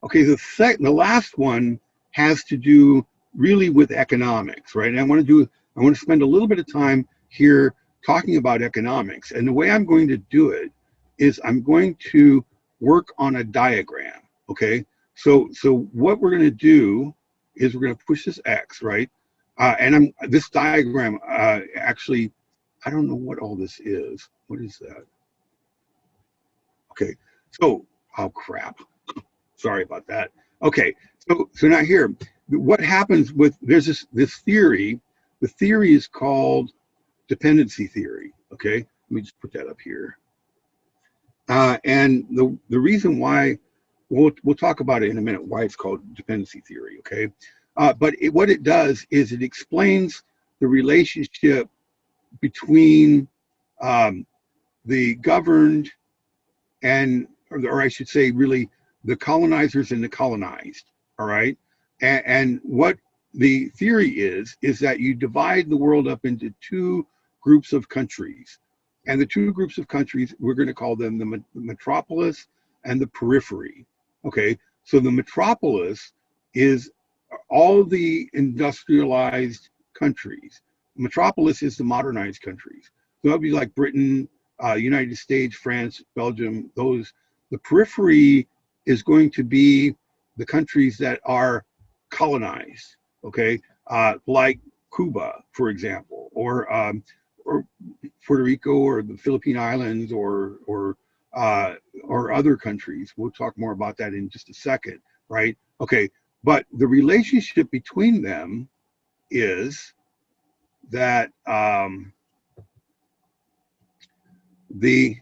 Okay, the last one has to do really with economics, right? And I want to spend a little bit of time here talking about economics. And the way I'm going to do it is I'm going to work on a diagram. Okay, so what we're going to do is we're going to push this X, right? And this diagram actually, I don't know what all this is. What is that? Okay, so oh crap. Sorry about that. Okay, so now here, what happens with there's this theory. The theory is called dependency theory. Okay, let me just put that up here. And the reason why we'll talk about it in a minute why it's called dependency theory. Okay, but what it does is it explains the relationship between the governed or I should say, really the colonizers and the colonized. All right, and what the theory is that you divide the world up into two groups of countries, and the two groups of countries we're going to call them the metropolis and the periphery. Okay, so the metropolis is all the industrialized countries. Metropolis is the modernized countries. So that would be like Britain, United States, France, Belgium, those. The periphery is going to be the countries that are colonized, okay, like Cuba, for example, or Puerto Rico, or the Philippine Islands, or other countries. We'll talk more about that in just a second, right? Okay, but the relationship between them is that the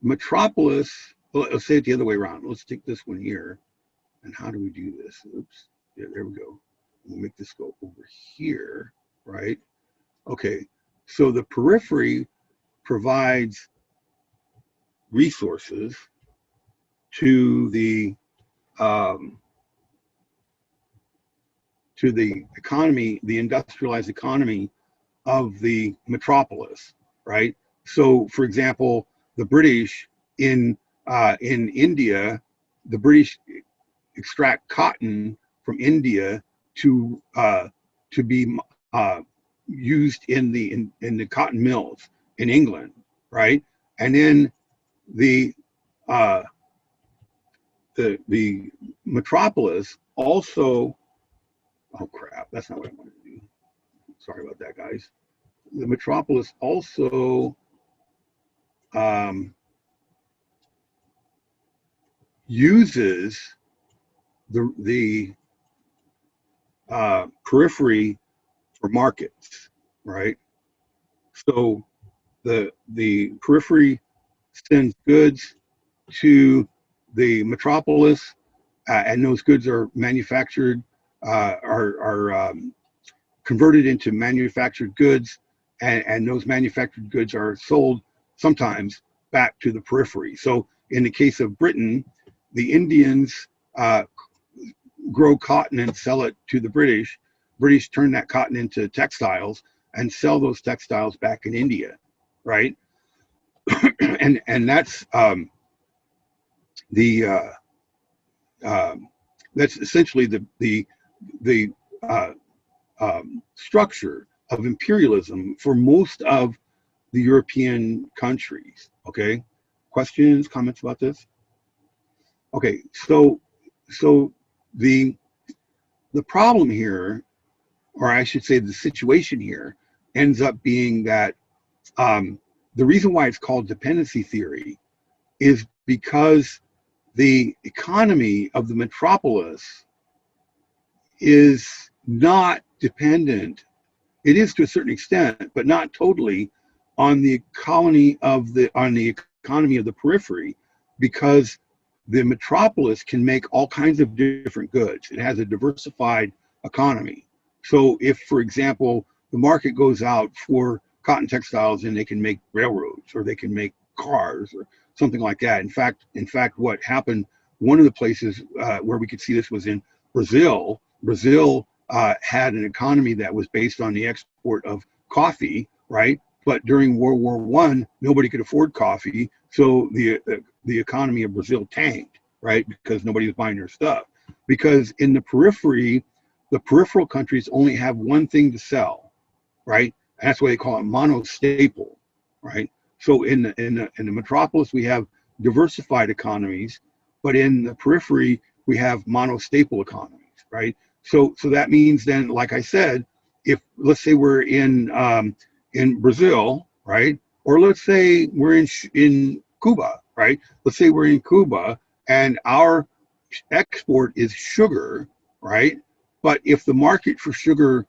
metropolis, well, let's say it the other way around. Let's take this one here. And how do we do this? Oops. Yeah, there we go. We'll make this go over here, right? Okay. So the periphery provides resources to the economy, the industrialized economy of the metropolis, right? So, for example, the British in India, the British extract cotton from India to be used in the cotton mills in England, right? And then the the metropolis also, oh crap, that's not what I wanted to do. Sorry about that, guys. The metropolis also uses the periphery for markets, right? So the periphery sends goods to the metropolis, and those goods are manufactured, are converted into manufactured goods, and those manufactured goods are sold sometimes back to the periphery. So in the case of Britain, the Indians grow cotton and sell it to the British. British turn that cotton into textiles and sell those textiles back in India, right? and that's the that's essentially the structure of imperialism for most of the European countries. Okay, questions, comments about this? Okay, so the problem here, or I should say the situation here, ends up being that the reason why it's called dependency theory is because the economy of the metropolis is not dependent. It is to a certain extent, but not totally, on the economy of the periphery, because the metropolis can make all kinds of different goods. It has a diversified economy. So if, for example, the market goes out for cotton textiles, and they can make railroads, or they can make cars, or something like that. In fact, what happened, one of the places where we could see this was in Brazil. Brazil had an economy that was based on the export of coffee, right? But during World War I, nobody could afford coffee, so the economy of Brazil tanked, right? Because nobody was buying their stuff. Because in the periphery, the peripheral countries only have one thing to sell, right? And that's why they call it monostaple, right? So in the metropolis, we have diversified economies, but in the periphery, we have monostaple economies, right? So that means then, like I said, if let's say we're in Brazil, right, or let's say we're in Cuba, right? Let's say we're in Cuba, and our export is sugar, right? But if the market for sugar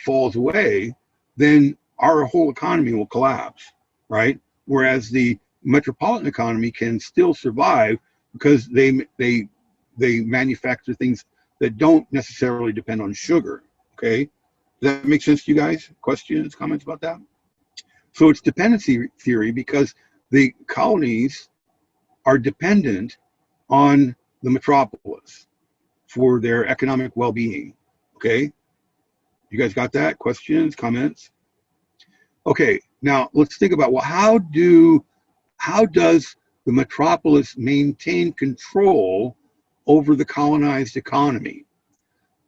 falls away, then our whole economy will collapse, right? Whereas the metropolitan economy can still survive because they manufacture things that don't necessarily depend on sugar. Okay, does that make sense to you guys? Questions, comments about that? So it's dependency theory because the colonies are dependent on the metropolis for their economic well-being. Okay, you guys got that? Questions, comments? Okay, now let's think about, well, how does the metropolis maintain control over the colonized economy?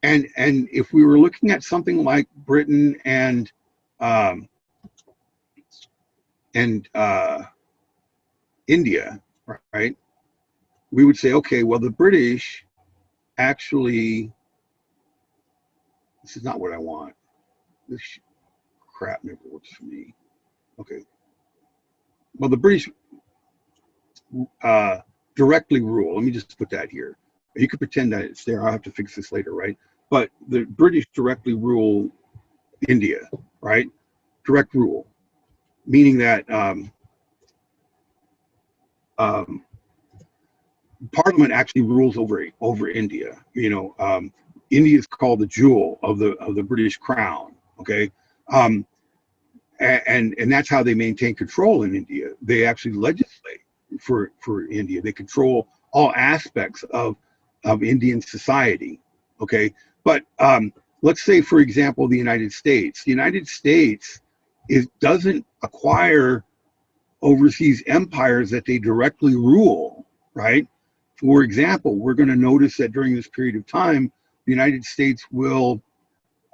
And if we were looking at something like Britain and India, right, we would say, okay, well, the British actually, this is not what I want. This crap never works for me. Okay. Well, the British directly rule. Let me just put that here. You could pretend that it's there. I'll have to fix this later, right? But the British directly rule India, right? Direct rule, meaning that Parliament actually rules over India. India is called the jewel of the British crown. Okay, and that's how they maintain control in India. They actually legislate for India. They control all aspects of Indian society. Okay, but let's say, for example, the United States. The United States doesn't acquire overseas empires that they directly rule, right? For example, we're going to notice that during this period of time, the United States will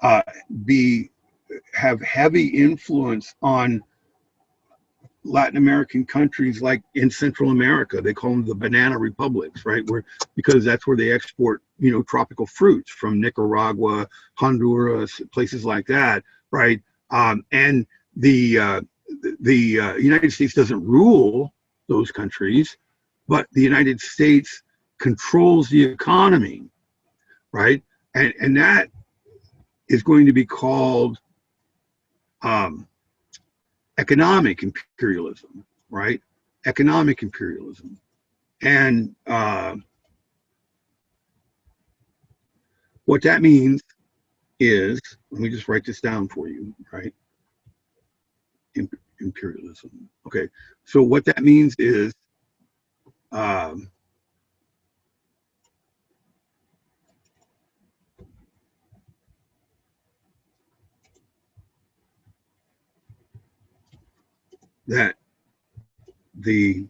have heavy influence on Latin American countries, like in Central America. They call them the banana republics, right? Because that's where they export, tropical fruits from Nicaragua, Honduras, places like that, right? And the United States doesn't rule those countries, but the United States controls the economy, right? And that is going to be called economic imperialism, right? Economic imperialism. And what that means is, let me just write this down for you, right? Imperialism. Okay, so what that means is that the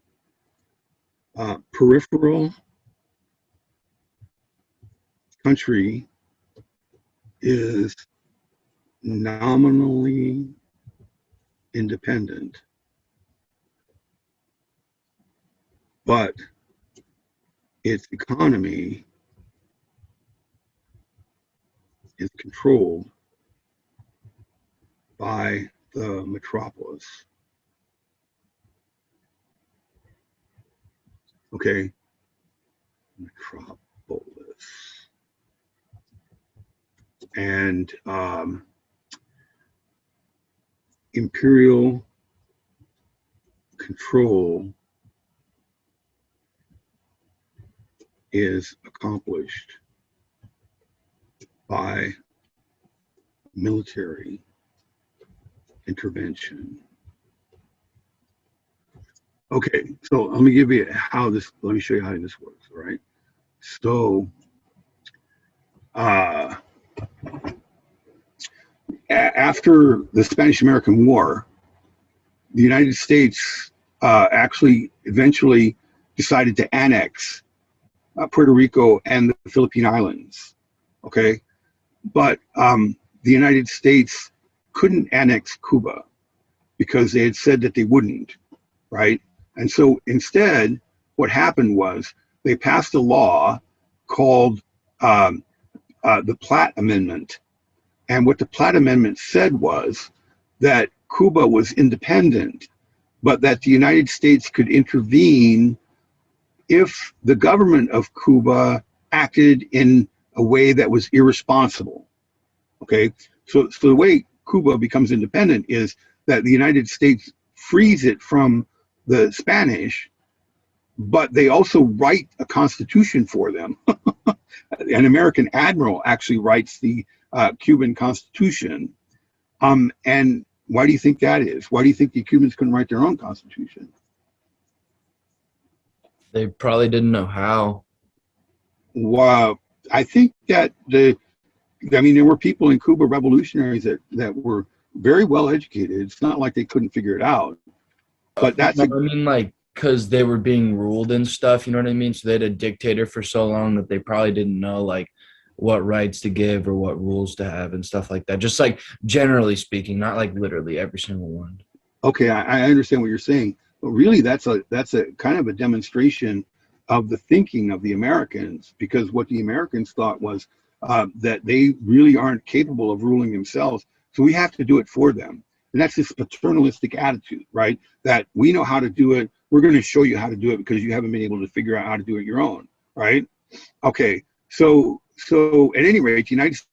peripheral country is nominally independent, but its economy is controlled by the metropolis. Okay, metropolis. And imperial control is accomplished by military intervention. Okay, so let me show you how this works, all right? So after the Spanish-American War, the United States actually eventually decided to annex Puerto Rico, and the Philippine Islands. Okay, but the United States couldn't annex Cuba because they had said that they wouldn't, right? And so instead, what happened was they passed a law called um, the Platt Amendment. And what the Platt Amendment said was that Cuba was independent, but that the United States could intervene if the government of Cuba acted in a way that was irresponsible. Okay, so the way Cuba becomes independent is that the United States frees it from the Spanish, but they also write a constitution for them. An American admiral actually writes the Cuban constitution. And why do you think that is? Why do you think the Cubans couldn't write their own constitution? They probably didn't know how. Well, I think that there were people in Cuba, revolutionaries that were very well educated. It's not like they couldn't figure it out. But that's No, I mean, like, because they were being ruled and stuff, you know what I mean? So they had a dictator for so long that they probably didn't know, like, what rights to give or what rules to have and stuff like that. Just like generally speaking, not like literally every single one. okay. I understand what you're saying, but really that's a kind of a demonstration of the thinking of the Americans, because what the Americans thought was that they really aren't capable of ruling themselves, so we have to do it for them. And that's this paternalistic attitude, right? That we know how to do it. We're going to show you how to do it because you haven't been able to figure out how to do it your own, right? Okay, so at any rate, the United States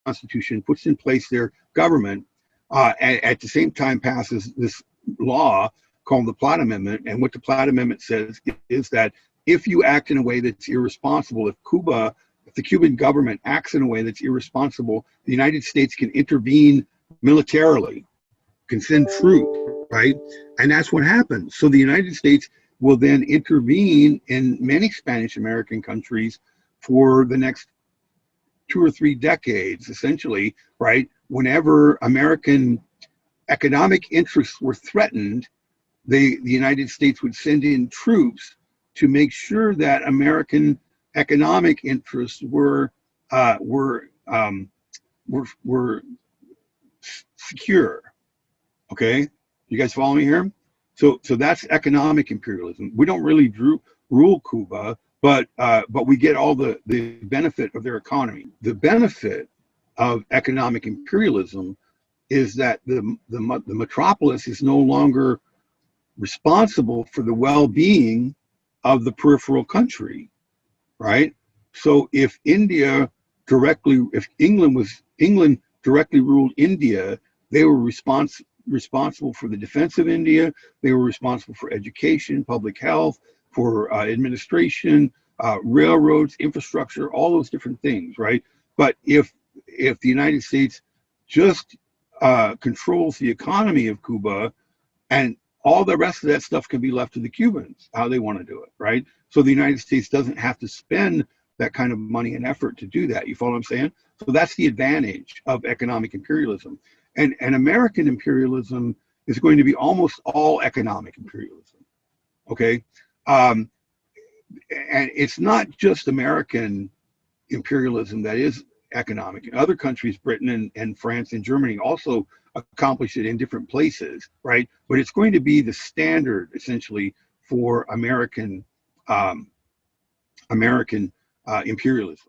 Constitution puts in place their government, at the same time passes this law called the Platt Amendment. And what the Platt Amendment says is that if you act in a way that's irresponsible, if the Cuban government acts in a way that's irresponsible, the United States can intervene militarily, can send troops, right? And that's what happens. So the United States will then intervene in many Spanish American countries for the next 2 or 3 decades, essentially, right? Whenever American economic interests were threatened, the United States would send in troops to make sure that American economic interests were secure. Okay, you guys follow me here? So that's economic imperialism. We don't really rule Cuba, but we get all the benefit of their economy. The benefit of economic imperialism is that the metropolis is no longer responsible for the well-being of the peripheral country, right? So if England directly ruled India, they were responsible for the defense of India. They were responsible for education, public health, for administration, railroads, infrastructure, all those different things, right? But if the United States just controls the economy of Cuba, and all the rest of that stuff can be left to the Cubans, how they want to do it, right? So the United States doesn't have to spend that kind of money and effort to do that. You follow what I'm saying? So that's the advantage of economic imperialism. And American imperialism is going to be almost all economic imperialism, okay? And it's not just American imperialism that is economic. In other countries, Britain and France and Germany also accomplish it in different places, right? But it's going to be the standard, essentially, for American imperialism.